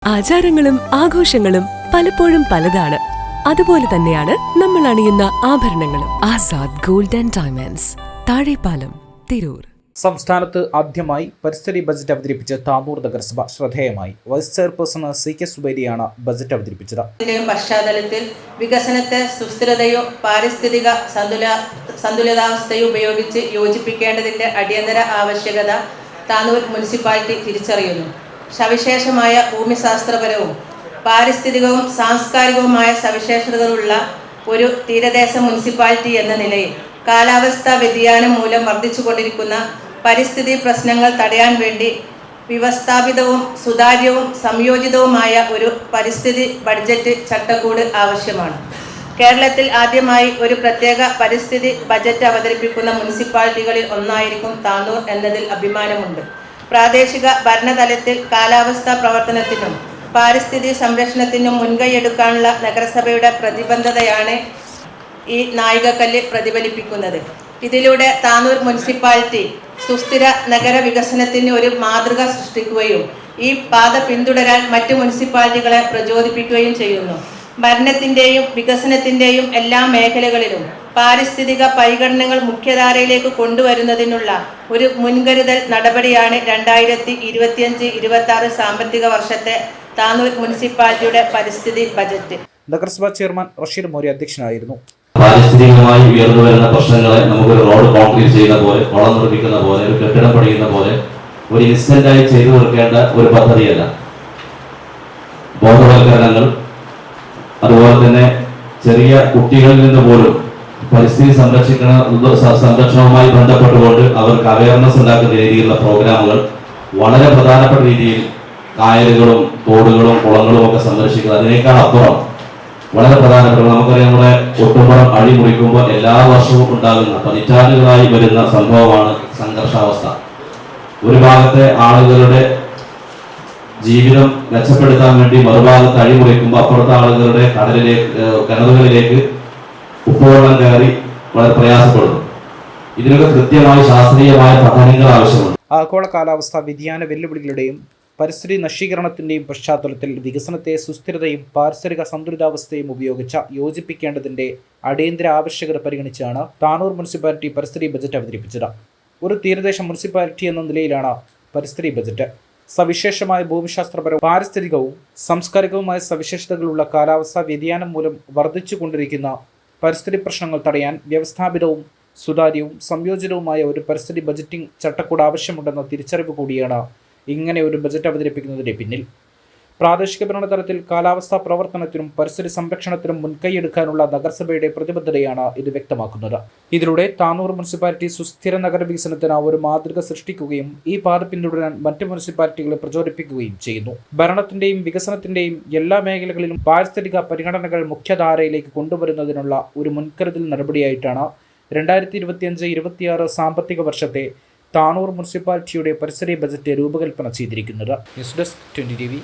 ആചാരങ്ങളും ആഘോഷങ്ങളും പലപ്പോഴും പലതാണ്. അതുപോലെ തന്നെയാണ് നമ്മൾ അണിയുന്ന ആഭരണങ്ങളും. Azad gold and diamonds, Thazhepalam, Tirur. സംസ്ഥാനത്ത് ആദ്യമായി പരിസ്ഥിതി ബജറ്റ് അവതരിപ്പിച്ച താനൂർ നഗരസഭ ശ്രദ്ധേയമായി. വൈസ് ചെയർപേഴ്സൺ CK സുബൈരിയാണ് ബജറ്റ് അവതരിപ്പിച്ചത്. പശ്ചാത്തലത്തിൽ വികസനത്തെ സുസ്ഥിരതയോ പാരിസ്ഥിതിക സന്തുലിതാവസ്ഥയോ ഉപയോഗിച്ച് യോജിപ്പിക്കേണ്ടതിന്റെ അടിയന്തര ആവശ്യകത താനൂർ മുനിസിപ്പാലിറ്റി തിരിച്ചറിയുന്നു. സവിശേഷമായ ഭൂമിശാസ്ത്രപരവും പാരിസ്ഥിതികവും സാംസ്കാരികവുമായ സവിശേഷതകളുള്ള ഒരു തീരദേശ മുനിസിപ്പാലിറ്റി എന്ന നിലയിൽ കാലാവസ്ഥാ വ്യതിയാനം മൂലം വർദ്ധിച്ചുകൊണ്ടിരിക്കുന്ന പരിസ്ഥിതി പ്രശ്നങ്ങൾ തടയാൻ വേണ്ടി വ്യവസ്ഥാപിതവും സുതാര്യവും സംയോജിതവുമായ ഒരു പരിസ്ഥിതി ബഡ്ജറ്റ് ചട്ടക്കൂട് ആവശ്യമാണ്. കേരളത്തിൽ ആദ്യമായി ഒരു പ്രത്യേക പരിസ്ഥിതി ബജറ്റ് അവതരിപ്പിക്കുന്ന മുനിസിപ്പാലിറ്റികളിൽ ഒന്നായിരിക്കും താനൂർ എന്നതിൽ അഭിമാനമുണ്ട്. പ്രാദേശിക ഭരണതലത്തിൽ കാലാവസ്ഥാ പ്രവർത്തനത്തിനും പാരിസ്ഥിതിക സംരക്ഷണത്തിനും മുൻകൈയെടുക്കാനുള്ള നഗരസഭയുടെ പ്രതിബദ്ധതയാണ് ഈ നാഴികക്കല്ല് പ്രതിഫലിപ്പിക്കുന്നത്. ഇതിലൂടെ താനൂർ മുനിസിപ്പാലിറ്റി സുസ്ഥിര നഗര വികസനത്തിന് ഒരു മാതൃക സൃഷ്ടിക്കുകയും ഈ പാത പിന്തുടരാൻ മറ്റു മുനിസിപ്പാലിറ്റികളെ പ്രചോദിപ്പിക്കുകയും ചെയ്യുന്നു. ഭരണത്തിൻ്റെയും വികസനത്തിൻ്റെയും എല്ലാ മേഖലകളിലും പാരിസ്ഥിതിക പരിഗണനകൾ മുഖ്യധാരയിലേക്ക് കൊണ്ടുവരുന്നതിനുള്ള ഒരു മുൻകരുതൽ നടപടിയാണ് 2025-26 സാമ്പത്തിക വർഷത്തെ താനൂർ മുനിസിപ്പാലിറ്റിയുടെ പരിസ്ഥിതി ബജറ്റ്. നഗരസഭാ ചെയർമാൻ റഷീദ് മോരി അധ്യക്ഷനായിരുന്നു. പാരിസ്ഥിതികമായി ഉയർന്നു വരുന്ന പ്രശ്നങ്ങളെ നമുക്ക് റോഡ് കോൺക്രീറ്റ് ചെയ്യുന്ന പോലെ, കുളം നിർമ്മിക്കുന്ന പോലെ, ഒരു കെട്ടിടം പണിയുന്ന പോലെ ഒരു ഇൻസ്റ്റന്റായി ചെയ്തു തീർക്കേണ്ട ഒരു പദ്ധതിയല്ല. ബോധവൽക്കരണങ്ങൾ, അതുപോലെ തന്നെ ചെറിയ കുട്ടികളിൽ നിന്ന് പോലും പരിസ്ഥിതി സംരക്ഷണവുമായി ബന്ധപ്പെട്ടുകൊണ്ട് അവർക്ക് അവയർനെസ് ഉണ്ടാക്കുന്ന രീതിയിലുള്ള പ്രോഗ്രാമുകൾ വളരെ പ്രധാനപ്പെട്ട രീതിയിൽ കായലുകളും തോടുകളും കുളങ്ങളും ഒക്കെ സംരക്ഷിക്കുക. അതിനേക്കാൾ അപ്പുറം വളരെ പ്രധാനപ്പെട്ട, നമുക്കറിയാം, നമ്മുടെ ഒട്ടുമുറം അഴിമുറിക്കുമ്പോൾ എല്ലാ വർഷവും ഉണ്ടാകുന്ന പതിറ്റാണ്ടുകളായി വരുന്ന സംഭവമാണ് സംഘർഷാവസ്ഥ. ഒരു ഭാഗത്തെ ആളുകളുടെ ജീവിതം മെച്ചപ്പെടുത്താൻ വേണ്ടി മറുഭാഗത്ത് അഴിമുറിക്കുമ്പോൾ അപ്പുറത്തെ ആളുകളുടെ കിണറുകളിലേക്ക് ഉപ്പുവെള്ളം കയറി വളരെ പ്രയാസപ്പെടുന്നു. ഇതിനൊക്കെ കൃത്യമായി ശാസ്ത്രീയമായ പഠനങ്ങൾ ആവശ്യമുണ്ട്. ആഗോള കാലാവസ്ഥാ വ്യതിയാന വെല്ലുവിളികളുടെയും പരിസ്ഥിതി നശീകരണത്തിന്റെയും പശ്ചാത്തലത്തിൽ വികസനത്തെ സുസ്ഥിരതയും പാരിസ്ഥിതിക സന്തുലിതാവസ്ഥയും ഉപയോഗിച്ച് യോജിപ്പിക്കേണ്ടതിന്റെ അടിയന്തര ആവശ്യകത പരിഗണിച്ചാണ് താനൂർ മുനിസിപ്പാലിറ്റി പരിസ്ഥിതി ബജറ്റ് അവതരിപ്പിച്ചത്. ഒരു തീരദേശ മുനിസിപ്പാലിറ്റി എന്ന നിലയിലാണ് പരിസ്ഥിതി ബജറ്റ്. സവിശേഷമായ ഭൂമിശാസ്ത്രപരവും പാരിസ്ഥിതികവും സാംസ്കാരികവുമായ സവിശേഷതകളുള്ള കാലാവസ്ഥാ വ്യതിയാനം മൂലം വർദ്ധിച്ചുകൊണ്ടിരിക്കുന്ന പരിസ്ഥിതി പ്രശ്നങ്ങൾ തടയാൻ വ്യവസ്ഥാപിതവും സുതാര്യവും സംയോജിതവുമായ ഒരു പരിസ്ഥിതി ബജറ്റിംഗ് ചട്ടക്കൂട് ആവശ്യമുണ്ടെന്ന തിരിച്ചറിവ് കൂടിയാണ് ഇങ്ങനെ ഒരു ബജറ്റ് അവതരിപ്പിക്കുന്നതിന്റെ പിന്നിൽ. പ്രാദേശിക ഭരണതലത്തിൽ കാലാവസ്ഥാ പ്രവർത്തനത്തിനും പരിസ്ഥിതി സംരക്ഷണത്തിനും മുൻകൈയെടുക്കാനുള്ള നഗരസഭയുടെ പ്രതിബദ്ധതയാണ് ഇത് വ്യക്തമാക്കുന്നത്. ഇതിലൂടെ താനൂർ മുനിസിപ്പാലിറ്റി സുസ്ഥിര നഗര വികസനത്തിന് ഒരു മാതൃക സൃഷ്ടിക്കുകയും ഈ പാത പിന്തുടരാൻ മറ്റ് മുനിസിപ്പാലിറ്റികളെ പ്രചോദിപ്പിക്കുകയും ചെയ്യുന്നു. ഭരണത്തിന്റെയും വികസനത്തിന്റെയും എല്ലാ മേഖലകളിലും പാരിസ്ഥിതിക പരിഗണനകൾ മുഖ്യധാരയിലേക്ക് കൊണ്ടുവരുന്നതിനുള്ള ഒരു മുൻകരുതൽ നടപടിയായിട്ടാണ് 2025-26 സാമ്പത്തിക വർഷത്തെ താനൂർ മുനിസിപ്പാലിറ്റിയുടെ പരിസ്ഥിതി ബജറ്റ് രൂപകൽപ്പന ചെയ്തിരിക്കുന്നത്. News desk 20 TV.